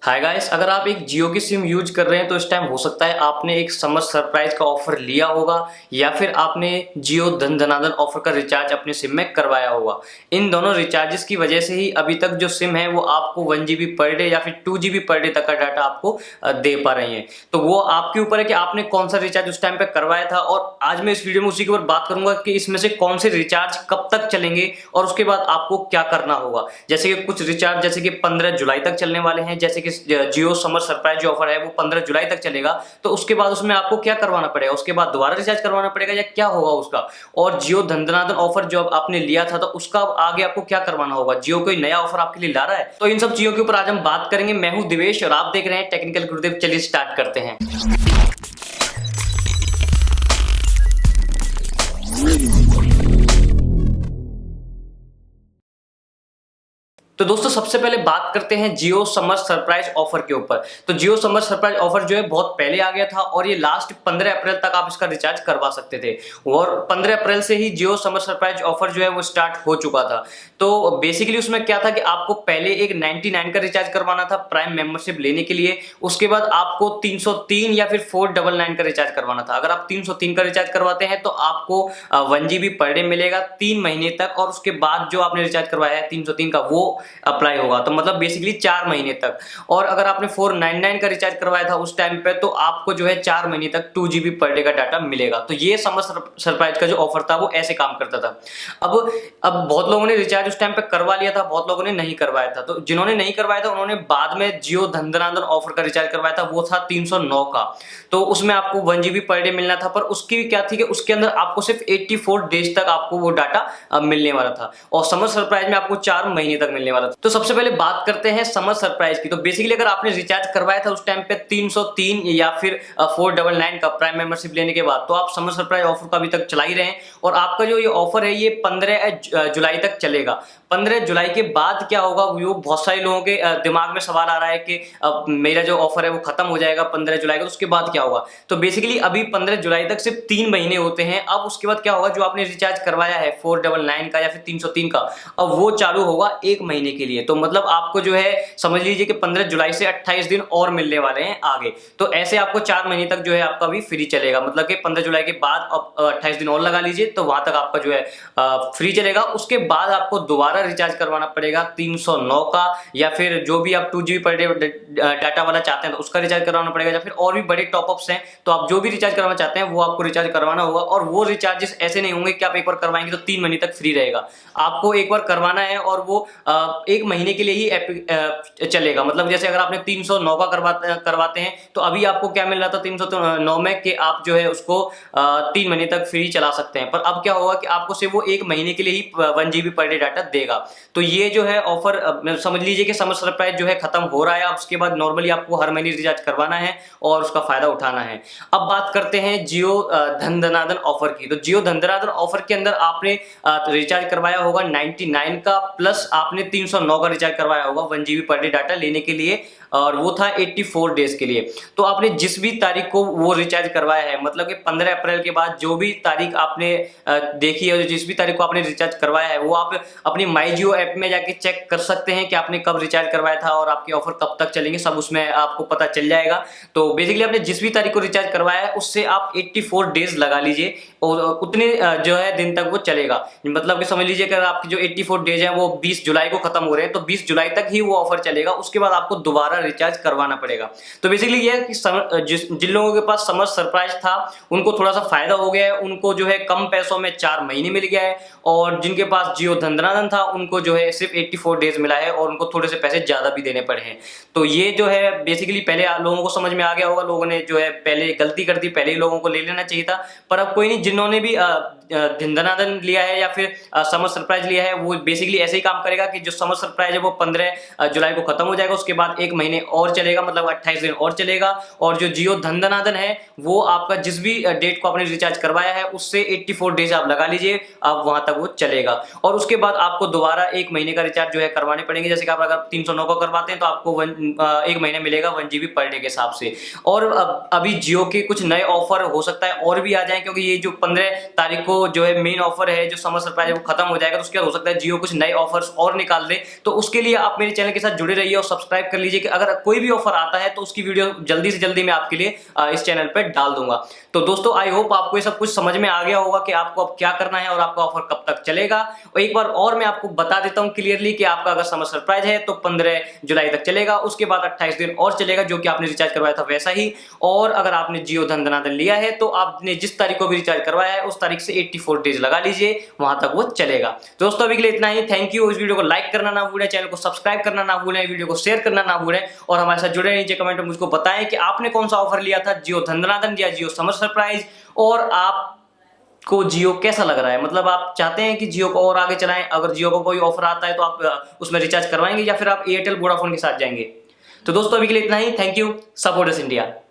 Hi guys, अगर आप एक जियो की सिम यूज कर रहे हैं तो इस टाइम हो सकता है आपने एक समर सरप्राइज का ऑफर लिया होगा या फिर आपने जियो धन धनाधन ऑफर का रिचार्ज अपने सिम में करवाया होगा। इन दोनों रिचार्जेस की वजह से ही अभी तक जो सिम है वो आपको 1 GB पर डे या फिर 2 GB पर डे तक का डाटा आपको दे पा रही है। तो वो आपके ऊपर है कि आपने कौन सा रिचार्ज उस टाइम पे करवाया था। और आज मैं इस वीडियो में उसी के ऊपर बात करूंगा कि इसमें से कौन से रिचार्ज कब तक चलेंगे और उसके बाद आपको क्या करना होगा। जैसे कि कुछ रिचार्ज जैसे कि 15 जुलाई तक चलने वाले हैं, जैसे कि जियो समर सरप्राइज जो ऑफर है वो 15 जुलाई तक चलेगा। तो उसके बाद उसमें आपको क्या करवाना पड़ेगा, उसके बाद दोबारा रिचार्ज करवाना पड़ेगा या क्या होगा उसका। और जियो धन धनाधन ऑफर जो आपने लिया था तो उसका आगे आपको क्या करवाना होगा। जियो कोई नया ऑफर आपके लिए ला रहा है। तो इन सब चीजों के ऊपर आज हम बात करेंगे। मैं हूं दिवेश और आप देख रहे हैं टेक्निकल गुरुदेव। चलिए स्टार्ट करते हैं। तो दोस्तों सबसे पहले बात करते हैं जियो समर सरप्राइज ऑफर के ऊपर। तो जियो समर सरप्राइज ऑफर जो है बहुत पहले आ गया था और ये लास्ट 15 अप्रैल तक आप इसका रिचार्ज करवा सकते थे और 15 अप्रैल से ही जियो समर सरप्राइज ऑफर जो है वो स्टार्ट हो चुका था। तो बेसिकली उसमें क्या था कि आपको पहले एक 99 का रिचार्ज करवाना था प्राइम मेंबरशिप लेने के लिए। उसके बाद आपको 303 या फिर 499 का रिचार्ज करवाना था। अगर आप 303 का रिचार्ज करवाते हैं तो आपको 1 GB पर डे मिलेगा 3 महीने तक। और उसके बाद जो आपने रिचार्ज करवाया है 303 का वो अप्लाई होगा, तो मतलब बेसिकली 4 महीने तक। और अगर आपने 499 का रिचार्ज करवाया था उस टाइम पे तो आपको जो है 4 महीने तक 2 GB पर डे का डाटा मिलेगा। तो ये समर सरप्राइज का जो ऑफर था वो ऐसे काम करता था। अब बहुत लोगों ने रिचार्ज उस टाइम पे करवा लिया था, बहुत लोगों ने नहीं करवाया था। तो जिन्होंने नहीं करवाया था उन्होंने बाद में जियो धन धनाधन ऑफर का रिचार्ज करवाया था, वो था 309 का। तो उसमें आपको 1 GB पर डे मिलना था, पर उसकी क्या थी कि उसके अंदर आपको सिर्फ 84 डेज तक आपको वो डाटा मिलने वाला था और समर सरप्राइज में आपको 4 महीने तक मिलने वाला था। तो सबसे पहले बात करते हैं समर सरप्राइज की। तो बेसिकली अगर आपने रिचार्ज करवाया था उस टाइम पे 303 या फिर 499 का प्राइम मेंबरशिप लेने के बाद, तो आप समर सरप्राइज ऑफर का अभी तक चला ही रहे हैं। और आपका जो ये ऑफर है ये 15 जुलाई तक चलेगा। 15 जुलाई के बाद क्या होगा, वो बहुत सारे लोगों के दिमाग में सवाल आ रहा है कि अब मेरा जो ऑफर है वो खत्म हो जाएगा 15 जुलाई का, तो उसके बाद क्या होगा। तो बेसिकली अभी 15 जुलाई तक सिर्फ 3 महीने होते हैं। अब उसके बाद क्या होगा, जो आपने रिचार्ज करवाया है 499 का या फिर 303 का, अब वो चालू होगा 1 महीने के लिए। तो मतलब आपको जो है समझ लीजिए कि 15 जुलाई से 28 दिन और मिलने वाले हैं आगे। तो ऐसे आपको 4 महीने तक जो है आपका भी फ्री चलेगा। मतलब कि 15 जुलाई के बाद अब 28 दिन और लगा लीजिए, तो वहां तक आपका जो है फ्री चलेगा। उसके बाद आपको दोबारा रिचार्ज करवाना पड़ेगा 309 का, या फिर जो भी आप 2 GB पर डे डाटा वाला चाहते हैं तो उसका रिचार्ज करवाना पड़ेगा। या फिर और भी बड़े टॉपअप्स हैं तो आप जो भी रिचार्ज करवाना चाहते हैं वो आपको रिचार्ज करवाना होगा। और वो रिचार्जेस ऐसे नहीं होंगे कि आप एक बार करवाएंगे तो 3 महीने तक फ्री रहेगा। आपको एक बार करवाना है और वो 1 महीने के लिए ही चलेगा। मतलब जैसे अगर आपने 309 का करवाते हैं तो अभी आपको क्या मिल रहा था 309 में कि आप जो है उसको 3 महीने तक फ्री चला सकते हैं। पर अब क्या होगा कि आपको सिर्फ वो 1 महीने के लिए ही 1 GB पर डे डाटा देगा। तो ये जो है ऑफर समझ लीजिए कि समर सरप्राइज जो है खत्म हो रहा है। अब उसके बाद नॉर्मली आपको हर महीने रिचार्ज करवाना है और उसका फायदा उठाना है। अब बात करते हैं जियो धन धनाधन ऑफर की। तो जियो धन धनाधन ऑफर के अंदर आपने रिचार्ज करवाया होगा 99 का, प्लस आपने 309 का रिचार्ज करवाया होगा 1 GB पर डे डाटा लेने के लिए, और वो था 84 डेज के लिए। तो आपने जिस भी तारीख को वो रिचार्ज करवाया है, मतलब कि 15 अप्रैल के बाद जो भी तारीख आपने देखी है, जिस भी तारीख को आपने रिचार्ज करवाया है, वो आप अपनी माई जियो ऐप में जाके चेक कर सकते हैं कि आपने कब रिचार्ज करवाया था और आपके ऑफर कब तक चलेंगे, सब उसमें आपको पता चल जाएगा। तो बेसिकली आपने जिस भी तारीख को रिचार्ज करवाया है उससे आप 84 डेज लगा लीजिए और उतने जो है दिन तक वो चलेगा। मतलब कि समझ लीजिए अगर आपकी जो 84 डेज है वो 20 जुलाई को खत्म हो रहे हैं तो 20 जुलाई तक ही वो ऑफर चलेगा। उसके बाद आपको दोबारा रिचार्ज करवाना पड़ेगा। तो बेसिकली ये है कि जिन लोगों के पास समर सरप्राइज था उनको थोड़ा सा फायदा हो गया है, उनको जो है कम पैसों में 4 महीने मिल गया है। और जिनके पास जियो धन धनाधन था उनको जो है सिर्फ 84 डेज मिला है और उनको थोड़े से पैसे ज्यादा भी देने पड़े हैं। तो ये जो है बेसिकली पहले लोगों को समझ में आ गया होगा, लोगों ने जो है पहले गलती कर दी, पहले ही लोगों को ले लेना चाहिए था। पर अब कोई नहीं, जिन्होंने भी धन धनाधन लिया है या फिर समर सरप्राइज लिया है वो बेसिकली ऐसे ही काम करेगा कि जो समर सरप्राइज है वो 15 जुलाई को खत्म हो जाएगा। उसके बाद 1 महीने और चलेगा, मतलब 28 दिन और चलेगा। और जो जियो धन धनाधन है वो आपका जिस भी डेट को आपने रिचार्ज करवाया है उससे 84 डेज आप लगा लीजिए, अब वहां तक वो चलेगा। और उसके बाद आपको दोबारा 1 महीने का रिचार्ज जो है करवाने पड़ेंगे। जैसे कि आप अगर 309 का करवाते हैं तो आपको 1 महीने मिलेगा 1 GB पर डे के हिसाब से। और अभी जियो के कुछ नए ऑफर हो सकता है और भी आ जाए, क्योंकि ये जो 15 तारीख को जो है मेन ऑफर है, जो समर सरप्राइज है वो खत्म हो जाएगा, तो उसके बाद हो सकता है जियो कुछ नए ऑफर्स और निकाल दे। तो उसके लिए आप मेरे चैनल के साथ जुड़े रहिए और सब्सक्राइब कर लीजिए कि अगर कोई भी ऑफर आता है तो उसकी वीडियो जल्दी से जल्दी मैं आपके लिए इस चैनल पर डाल दूंगा। तो दोस्तों आई होप आपको ये सब कुछ समझ में आ गया होगा कि आपको अब क्या करना है और आपका ऑफर कब तक चलेगा। और एक बार और मैं आपको बता देता हूं क्लियरली कि आपका अगर समर सरप्राइज है तो 15 जुलाई तक चलेगा, उसके बाद 28 दिन और चलेगा जो कि आपने रिचार्ज करवाया था वैसा ही। और अगर आपने जियो धन धनाधन लिया है तो आपने जिस तारीख को भी रिचार्ज करवाया है उस तारीख से 84 डेज लगा लीजिए, वहां तक वो चलेगा। तो दोस्तों अभी के लिए इतना ही, थैंक यू। इस वीडियो को लाइक करना ना भूलें, चैनल को सब्सक्राइब करना ना भूलें, वीडियो को शेयर करना ना भूलें और हमारे साथ जुड़े नीचे कमेंट में मुझको बताएं कि आपने कौन सा ऑफर लिया था, जियो धन धनाधन या जियो समर सरप्राइज, और आप को जियो कैसा लग रहा है। मतलब आप चाहते हैं कि जियो को और आगे चलाएं, अगर जियो को कोई ऑफर आता है तो आप उसमें रिचार्ज करवाएंगे या फिर आप एयरटेल वोडाफोन के साथ जाएंगे। तो दोस्तों अभी के लिए इतना ही, thank you. Support us India.